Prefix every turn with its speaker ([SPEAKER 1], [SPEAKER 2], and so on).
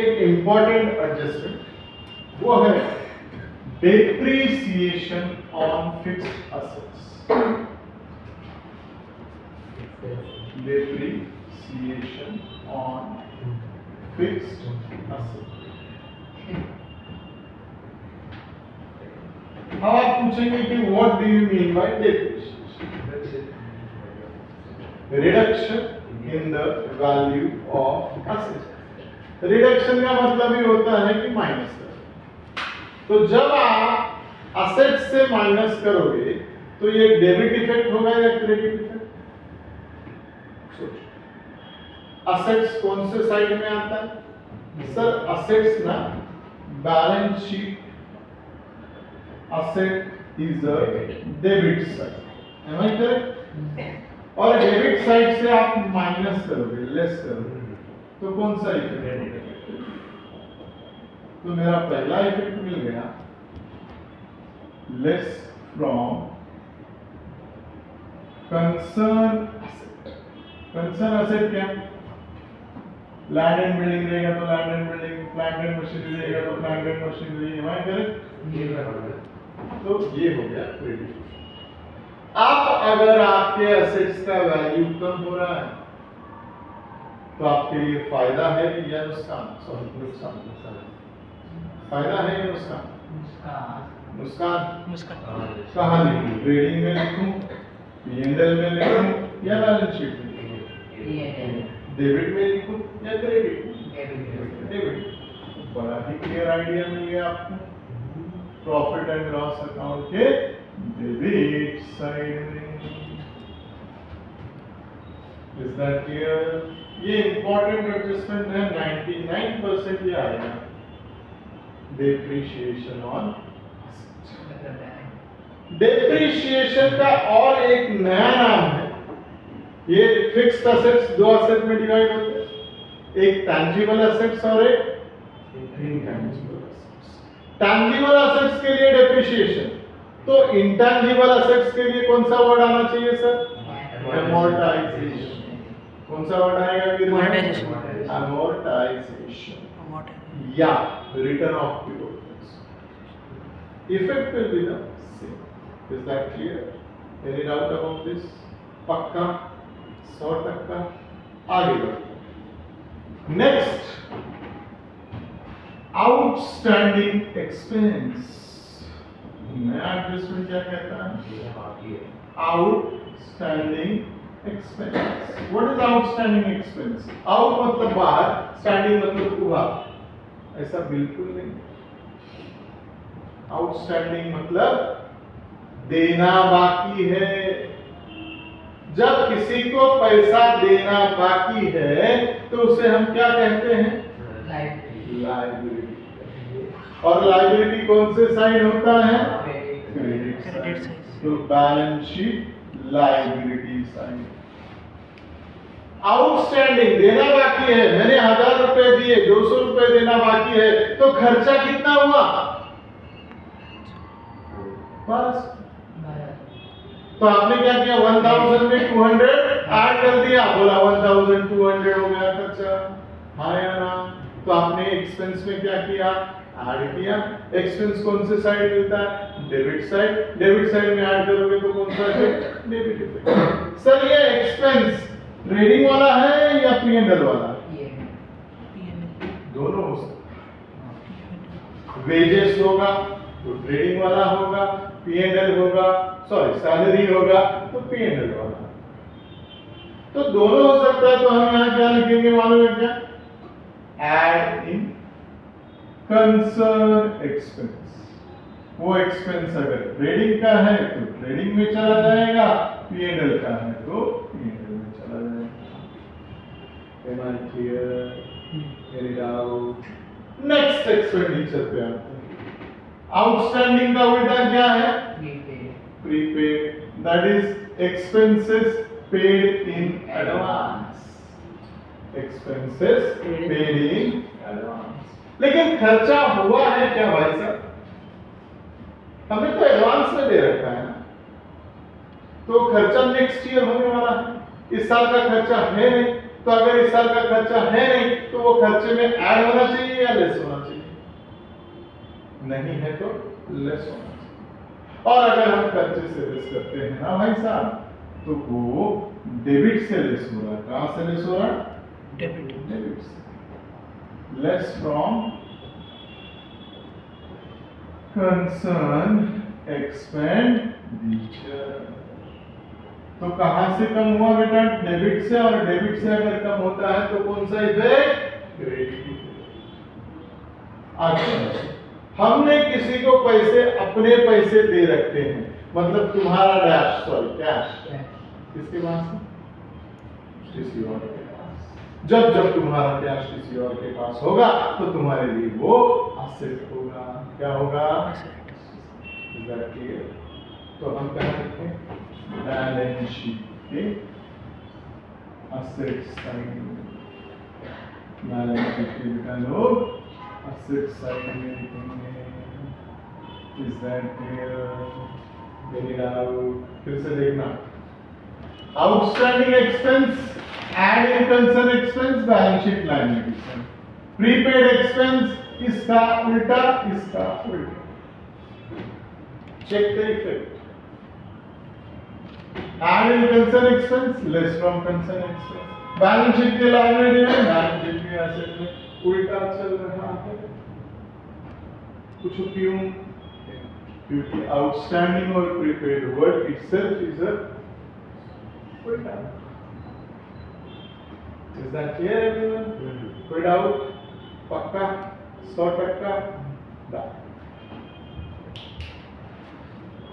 [SPEAKER 1] एक important adjustment, वो है depreciation on fixed assets. Depreciation on fixed assets. अब आप पूछेंगे कि what do you mean by depreciation? Reduction in the value of assets. Reduction का मतलब ही होता है कि माइनस करो। तो जब आप असेट्स से माइनस करोगे तो ये डेबिट इफेक्ट होगा या क्रेडिट इफेक्ट? सोचो, असेट्स कौन से साइड में आता है? सर असेट्स ना balance sheet, asset is a debit side, am I correct? और डेबिट साइड से आप माइनस करोगे, लेस करोगे, तो कौन सा इफेक्ट? तो मेरा पहला इफेक्ट मिल गया, less from concern asset. Concern asset क्या? लैंड एंड बिल्डिंग रहेगा तो land and building, plant and machinery रहेगा तो plant and machinery, am I correct? तो ये हो गया क्रेडिट। अब अगर आपके असेट्स का वैल्यू कम हो रहा है तो आपके लिए फायदा है या नुकसान? सॉरी नुकसान। फायदा है या नुकसान? नुकसान। कहाँ लिखूं? ट्रेडिंग में लिखूं, पी&एल में लिखूं या बैलेंस शीट में लिखूं? डेबिट में लिखूं या क्रेडिट? डेबिट। बड़ा ही क्लियर आइडिया मिल गया आपको प्रॉफिट एंड लॉस अकाउंट के डेबिट साइड में। Is that clear? ये इंपॉर्टेंट एडजस्टमेंट है, 99% ये आएगा। Depreciation on. डेप्रीशिएशन का और एक नया नाम है। ये फिक्स्ड असेट्स दो असेट में डिवाइड होते हैं, एक टैंजिबल असेट्स और एक इनटैंजिबल असेट्स। टैंजिबल असेट्स के लिए डेप्रीशिएशन, तो इंटैंजिबल असेट्स के लिए कौन सा वर्ड आना चाहिए सर? अमोर्टाइजेशन। कौन सा वर्ड आएगा? अमोर्टाइजेशन या return of dividends. Effect will be the same. Is that clear? Any doubt about this? पक्का? 100%? आगे बढ़ते। Next, outstanding expense. नया एडजस्टमेंट क्या कहता है? Outstanding expense. What is outstanding expense? Out मतलब बाहर, स्टैंडिंग मतलब ऊपर। ऐसा बिल्कुल नहीं। आउटस्टैंडिंग मतलब देना बाकी है। जब किसी को पैसा देना बाकी है तो उसे हम क्या कहते हैं? लायबिलिटी। और लायबिलिटी कौन से साइड होता है? Credit side. तो balance sheet liability side. Outstanding देना बाकी है, मैंने 1000 रुपए दिए, 200 रुपए देना बाकी है, तो खर्चा कितना हुआ? बस। तो आपने क्या किया? 1000 में 200 ऐड कर दिया, बोला 1200 हो गया खर्चा। हाँ या ना? तो आपने एक्सपेंस में क्या किया? ऐड किया। एक्सपेंस कौन से साइड मिलता है? Debit side. डेबिट साइड में ऐड करोगे तो कौन सा इफेक्ट? Debit effect. सर ये एक्सपेंस ट्रेडिंग वाला है या पी&एल वाला? दोनों हो सकते। वेजेस होगा तो ट्रेडिंग वाला होगा, पी&एल होगा, सॉरी सैलरी होगा तो पी&एल वाला। तो दोनों हो सकता है। तो हम यहाँ क्या लिखेंगे मालूम है क्या? Add in concern expense. वो एक्सपेंस अगर ट्रेडिंग का है तो ट्रेडिंग में चला जाएगा, पी&एल का है तो पी&एल में चला जाएगा। Am I clear? Any doubt? Next expenditure पे आते हैं। आउटस्टैंडिंग का उल्टा क्या है? Prepaid. That is expenses paid in advance. Expenses paid in advance. लेकिन खर्चा हुआ है क्या भाई साहब? हमें तो एडवांस में दे रखा है ना, तो खर्चा नेक्स्ट ईयर होने वाला है। इस साल का खर्चा है नहीं, तो अगर इस साल का खर्चा है नहीं तो वो खर्चे में ऐड होना चाहिए या लेस होना चाहिए? नहीं है तो लेस होना चाहिए। और अगर हम खर्चे से लेस करते हैं ना भाई साहब, तो वो डेबिट से लेस हो रहा है। कहां से लेस हो रहा है? डेबिट से। Less from concern expenditure. तो कहां से कम हुआ बेटा? डेबिट से। और डेबिट से अगर कम होता है तो कौन सा इफेक्ट? क्रेडिट। अच्छा, हमने किसी को पैसे, अपने पैसे दे रखे हैं, मतलब तुम्हारा डैश, सॉरी कैश, किसके पास? किसी और के पास। जब जब तुम्हारा कैश किसी और के पास होगा तो तुम्हारे लिए वो असेट होगा। क्या होगा? Is that clear? तो हम क्या करते हैं? बैलेंस शीट के असेट साइड में, बैलेंस शीट के बेटा लोग असेट साइड में लिखेंगे। Is that clear? Very doubt. फिर से देखना, outstanding expense add in concern expense balance sheet line में लिखेंगे। प्रीपेड एक्सपेंस इसका उल्टा, इसका उल्टा। Check the effect. Add in concern expense, less from concern expense. Balance sheet के लाइब्रेरी में, बैलेंस शीट में एसेट में उल्टा चल रहा है। कुछ क्यों? क्योंकि आउटस्टैंडिंग और prepaid word itself is a उल्टा। Is that clear everyone? कोई डाउट? पक्का? 100%?